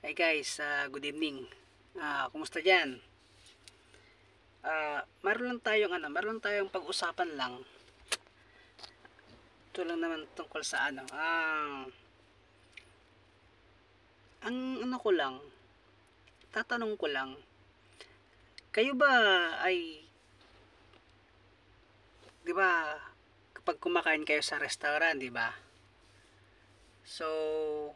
Hi guys, good evening. Kumusta diyan? Meron lang tayong pag-usapan lang. Ito lang naman tungkol sa ang ano ko lang, tatanong ko lang, kayo ba ay, 'di ba, kapag kumakain kayo sa restaurant, 'di ba? So,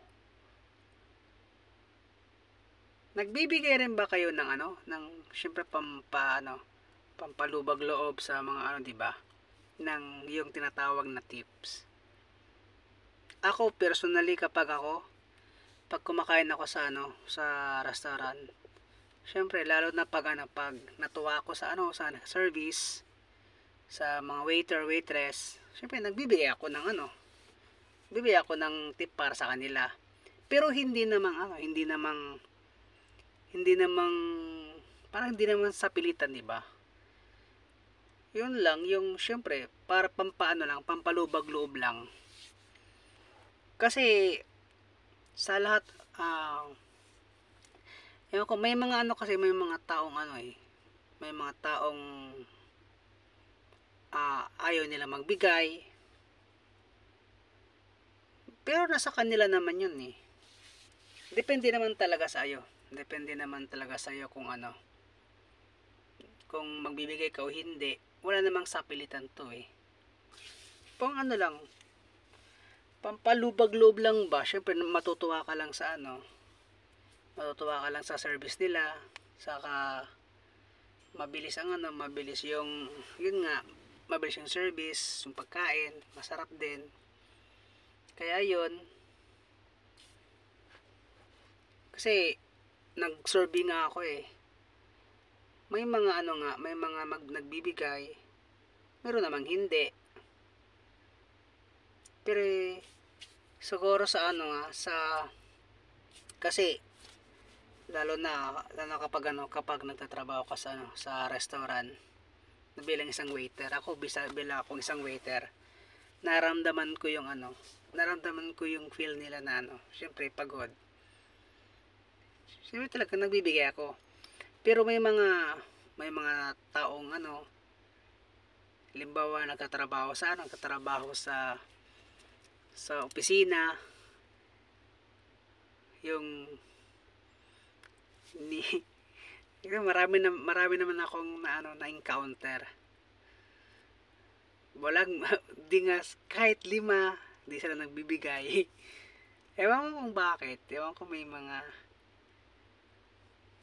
nagbibigay rin ba kayo ng syempre pampalubag loob sa mga 'di ba? Ng yung tinatawag na tips. Ako personally pag kumakain ako sa restaurant, syempre lalo na pag natuwa ako sa service, sa mga waiter, waitress, syempre bibigay ako ng tip para sa kanila. Pero hindi namang parang hindi naman sa pilitan, 'di ba? Yun lang, yung syempre para pampalubag loob lang. Kasi sa lahat, ewan ko, may mga taong may mga taong ayaw nila magbigay. Pero nasa kanila naman yun eh. Depende naman talaga sa iyo. Depende naman talaga sa iyo kung magbibigay ka o hindi. Wala namang sapilitan to eh. Pang lang, pampalubag loob lang ba? Syempre matutuwa ka lang sa service nila, saka mabilis yung service, yung pagkain, masarap din. Kaya yun, kasi nag-survey nga ako eh. May mga nagbibigay, meron namang hindi. Pero siguro kasi lalo na kapag nagtatrabaho ka sa restaurant bilang isang waiter. Bilang akong isang waiter, naramdaman ko yung feel nila na syempre pagod. Syempre talaga nagbibigay ako. Pero may mga taong halimbawa nagtatrabaho sa opisina, yung ni marami naman akong na-encounter. Walang di nga kahit 5 di sila nagbibigay. Ewan ko kung bakit. Ewan ko,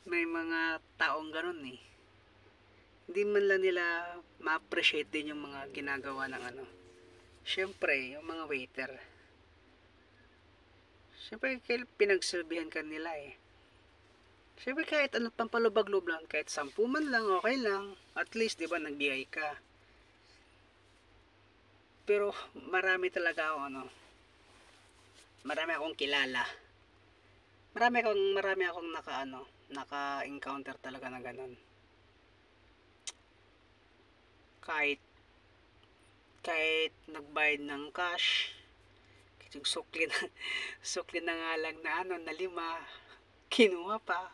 may mga taong ganun eh. Hindi man lang nila ma-appreciate din yung mga ginagawa ng syempre yung mga waiter. Syempre pinagsilbihan ka nila eh. Syempre kahit pampalubag loob lang, kahit 10 man lang, okay lang. At least 'di ba nagbigay ka. Pero marami akong kilala. Marami akong naka-encounter talaga na ganun. Kahit nagbayad ng cash, yung sukli na nga lang na 5, kinuha pa.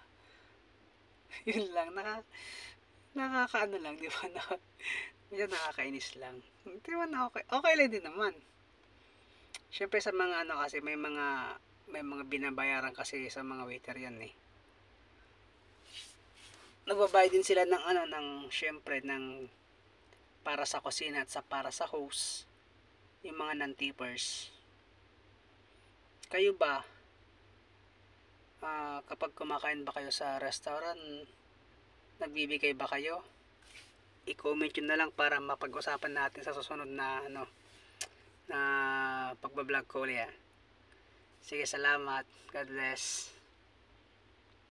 Yun lang, nakakaano lang, di ba? Medyo nakakainis lang. Di ba okay lang din naman. Syempre sa mga kasi may mga binabayaran kasi sa mga waiter yan eh. Nagbabayad din sila syempre para sa kusina at para sa host, yung mga non-tippers. Kayo ba, kapag kumakain ba kayo sa restaurant, nagbibigay ba kayo? I-comment nyo na lang para mapag-usapan natin sa susunod na pagbablog ko ulit. Sige, salamat. God bless.